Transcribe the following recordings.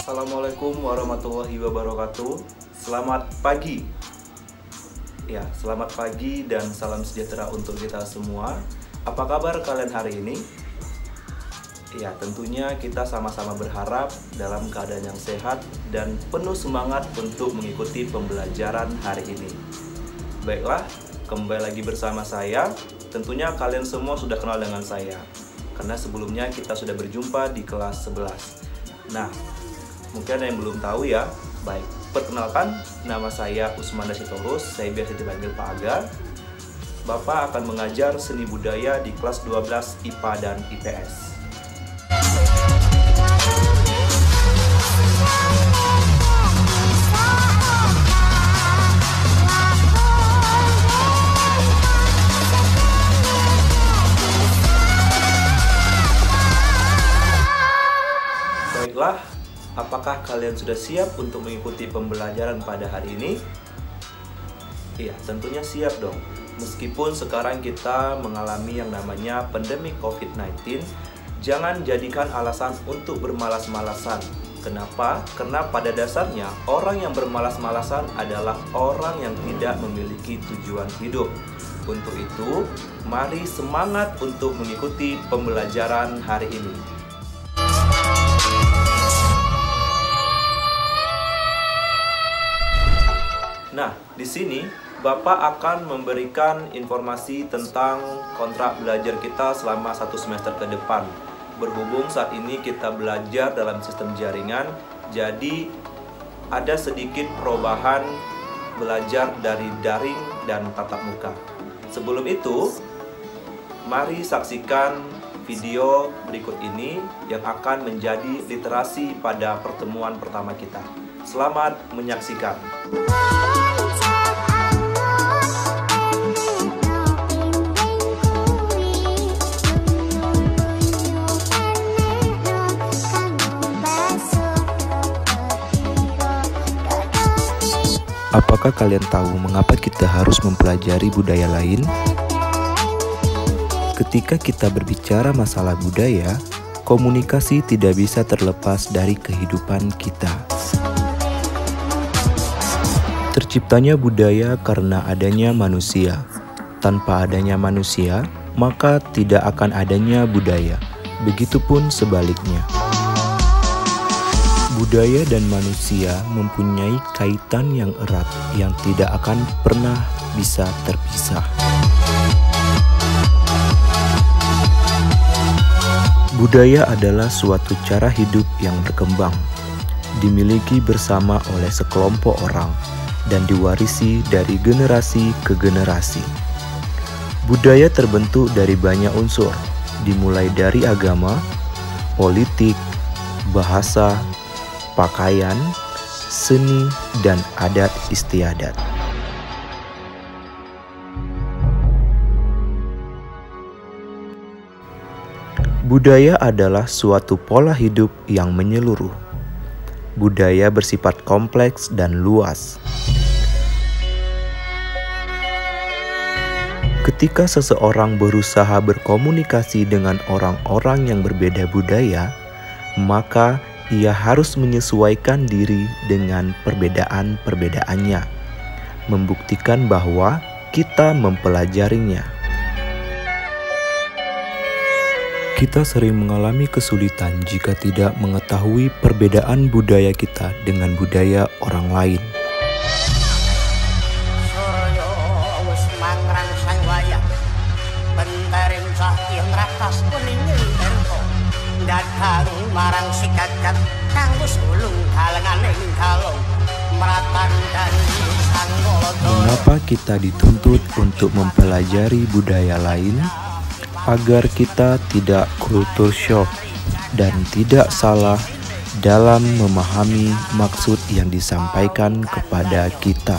Assalamualaikum warahmatullahi wabarakatuh. Selamat pagi. Ya, selamat pagi dan salam sejahtera untuk kita semua. Apa kabar kalian hari ini? Ya, tentunya kita sama-sama berharap dalam keadaan yang sehat dan penuh semangat untuk mengikuti pembelajaran hari ini. Baiklah, kembali lagi bersama saya. Tentunya kalian semua sudah kenal dengan saya, karena sebelumnya kita sudah berjumpa di kelas 11. Nah, mungkin ada yang belum tahu ya. Baik, perkenalkan, nama saya Usman Sitorus, saya biasa dipanggil Pak Aga. Bapak akan mengajar seni budaya di kelas 12 IPA dan IPS. Baiklah, apakah kalian sudah siap untuk mengikuti pembelajaran pada hari ini? Iya, tentunya siap dong. Meskipun sekarang kita mengalami yang namanya pandemi COVID-19, jangan jadikan alasan untuk bermalas-malasan. Kenapa? Karena pada dasarnya orang yang bermalas-malasan adalah orang yang tidak memiliki tujuan hidup. Untuk itu, mari semangat untuk mengikuti pembelajaran hari ini. Nah, di sini Bapak akan memberikan informasi tentang kontrak belajar kita selama 1 semester ke depan. Berhubung saat ini kita belajar dalam sistem jaringan, jadi ada sedikit perubahan belajar dari daring dan tatap muka. Sebelum itu, mari saksikan video berikut ini yang akan menjadi literasi pada pertemuan pertama kita. Selamat menyaksikan. Apakah kalian tahu mengapa kita harus mempelajari budaya lain? Ketika kita berbicara masalah budaya, komunikasi tidak bisa terlepas dari kehidupan kita. Terciptanya budaya karena adanya manusia. Tanpa adanya manusia, maka tidak akan adanya budaya. Begitupun sebaliknya. Budaya dan manusia mempunyai kaitan yang erat yang tidak akan pernah bisa terpisah. Budaya adalah suatu cara hidup yang berkembang, dimiliki bersama oleh sekelompok orang, dan diwarisi dari generasi ke generasi. Budaya terbentuk dari banyak unsur, dimulai dari agama, politik, bahasa, pakaian, seni, dan adat istiadat. Budaya adalah suatu pola hidup yang menyeluruh. Budaya bersifat kompleks dan luas. Ketika seseorang berusaha berkomunikasi dengan orang-orang yang berbeda budaya, maka ia harus menyesuaikan diri dengan perbedaan-perbedaannya, membuktikan bahwa kita mempelajarinya. Kita sering mengalami kesulitan jika tidak mengetahui perbedaan budaya kita dengan budaya orang lain. Suryo wis mangrangsang wayah, benterim cahya ratos kuninging erko datang marang si gagat kanggo sulung kalenganing kalong meratan dan sanggolo. Mengapa kita dituntut untuk mempelajari budaya lain? Agar kita tidak culture shock dan tidak salah dalam memahami maksud yang disampaikan kepada kita.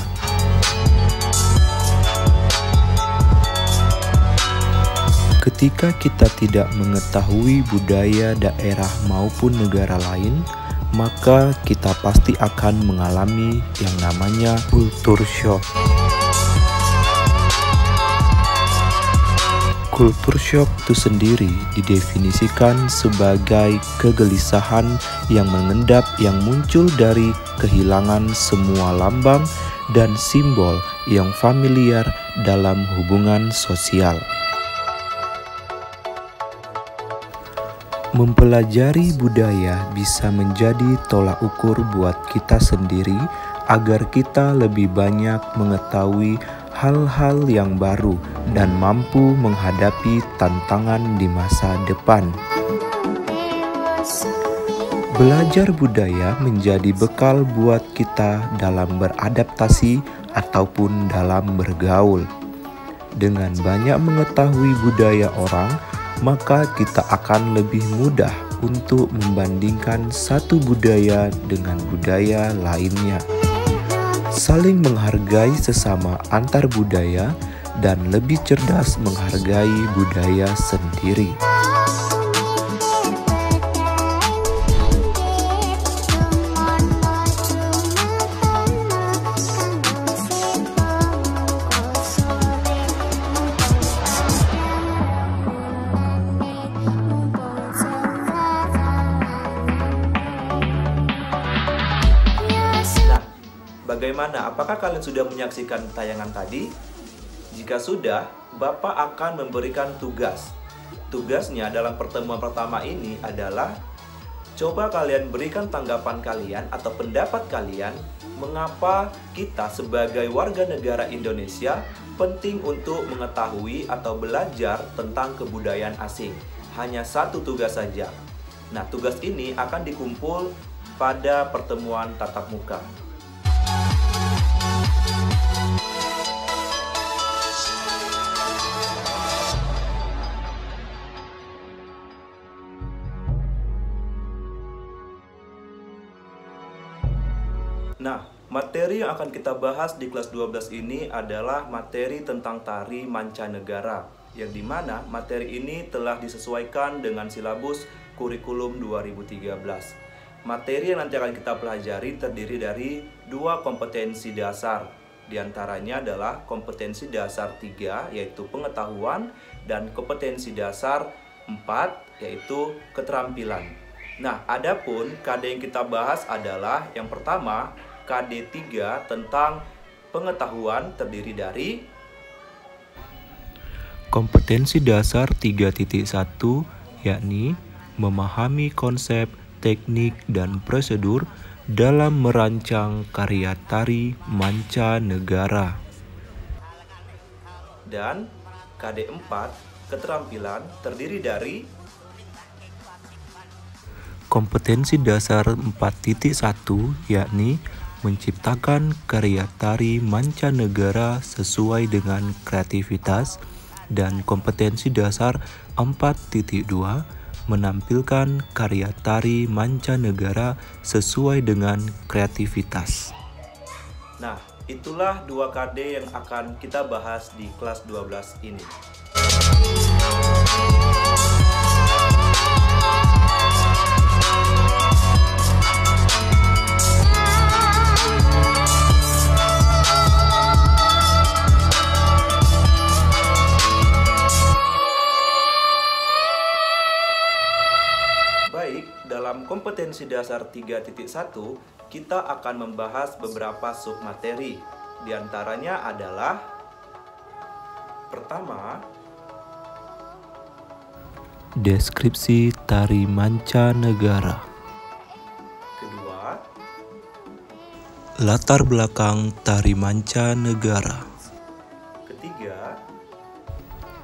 Ketika kita tidak mengetahui budaya daerah maupun negara lain, maka kita pasti akan mengalami yang namanya culture shock. Culture shock itu sendiri didefinisikan sebagai kegelisahan yang mengendap yang muncul dari kehilangan semua lambang dan simbol yang familiar dalam hubungan sosial. Mempelajari budaya bisa menjadi tolak ukur buat kita sendiri agar kita lebih banyak mengetahui hal-hal yang baru dan mampu menghadapi tantangan di masa depan. Belajar budaya menjadi bekal buat kita dalam beradaptasi ataupun dalam bergaul. Dengan banyak mengetahui budaya orang, maka kita akan lebih mudah untuk membandingkan satu budaya dengan budaya lainnya. Saling menghargai sesama antar budaya dan lebih cerdas menghargai budaya sendiri. Bagaimana? Apakah kalian sudah menyaksikan tayangan tadi? Jika sudah, Bapak akan memberikan tugas. Tugasnya dalam pertemuan pertama ini adalah coba kalian berikan tanggapan kalian atau pendapat kalian mengapa kita sebagai warga negara Indonesia penting untuk mengetahui atau belajar tentang kebudayaan asing. Hanya satu tugas saja. Nah, tugas ini akan dikumpul pada pertemuan tatap muka. Nah, materi yang akan kita bahas di kelas 12 ini adalah materi tentang tari mancanegara, yang dimana materi ini telah disesuaikan dengan silabus kurikulum 2013. Materi yang nanti akan kita pelajari terdiri dari 2 kompetensi dasar. Di antaranya adalah kompetensi dasar 3, yaitu pengetahuan, dan kompetensi dasar 4, yaitu keterampilan. Nah, adapun KD yang kita bahas adalah yang pertama, KD 3 tentang pengetahuan terdiri dari kompetensi dasar 3.1, yakni memahami konsep, teknik, dan prosedur dalam merancang karya tari mancanegara. Dan KD 4 keterampilan terdiri dari kompetensi dasar 4.1, yakni menciptakan karya tari mancanegara sesuai dengan kreativitas, dan kompetensi dasar 4.2 menampilkan karya tari mancanegara sesuai dengan kreativitas. Nah, itulah 2 KD yang akan kita bahas di kelas 12 ini. Baik, dalam kompetensi dasar 3.1 kita akan membahas beberapa submateri. Di antaranya adalah pertama, deskripsi tari mancanegara. Kedua, latar belakang tari mancanegara. ketiga,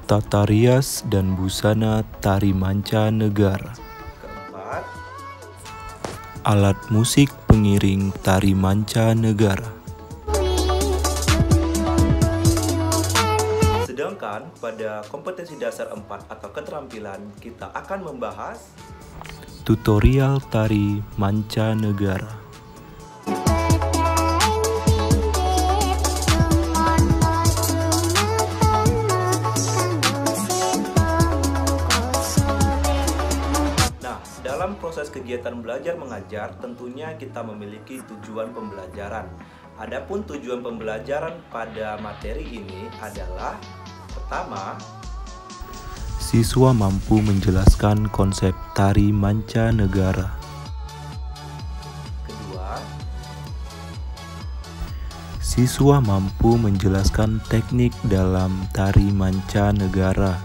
tata rias dan busana tari mancanegara. Keempat, Alat musik pengiring tari mancanegara. sedangkan pada kompetensi dasar 4 atau keterampilan kita akan membahas Tutorial tari mancanegara. dalam proses kegiatan belajar mengajar tentunya kita memiliki tujuan pembelajaran. Adapun tujuan pembelajaran pada materi ini adalah pertama, Siswa mampu menjelaskan konsep tari mancanegara. kedua, Siswa mampu menjelaskan teknik dalam tari mancanegara.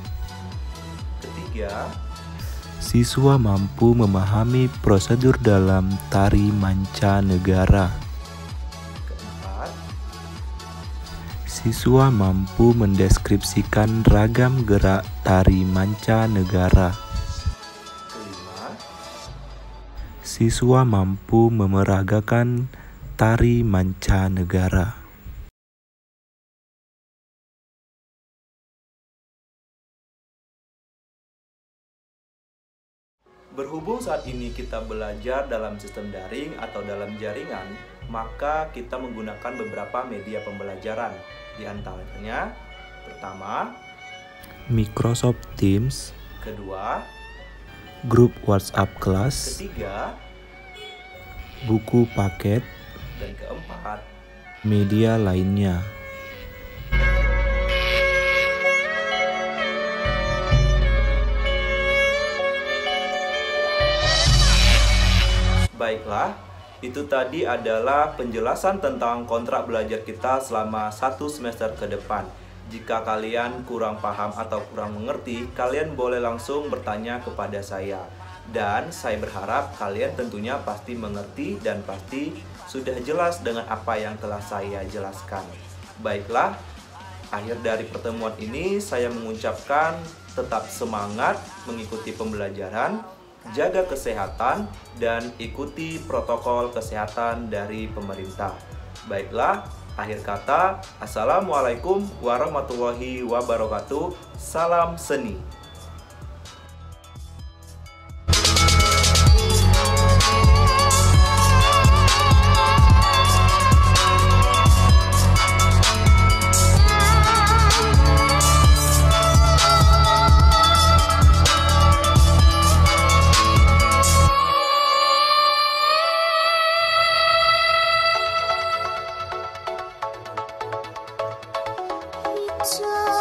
ketiga, Siswa mampu memahami prosedur dalam tari mancanegara. keempat, Siswa mampu mendeskripsikan ragam gerak tari mancanegara. kelima, Siswa mampu memeragakan tari mancanegara. berhubung saat ini kita belajar dalam sistem daring atau dalam jaringan, maka kita menggunakan beberapa media pembelajaran. Di antaranya, pertama, Microsoft Teams, kedua, grup WhatsApp kelas, ketiga, buku paket, dan keempat. media lainnya. Baiklah, itu tadi adalah penjelasan tentang kontrak belajar kita selama 1 semester ke depan. Jika kalian kurang paham atau kurang mengerti, kalian boleh langsung bertanya kepada saya. Dan saya berharap kalian tentunya pasti mengerti dan pasti sudah jelas dengan apa yang telah saya jelaskan. Baiklah, akhir dari pertemuan ini saya mengucapkan tetap semangat mengikuti pembelajaran, jaga kesehatan, dan ikuti protokol kesehatan dari pemerintah. Baiklah, akhir kata, Assalamualaikum warahmatullahi wabarakatuh. Salam seni. So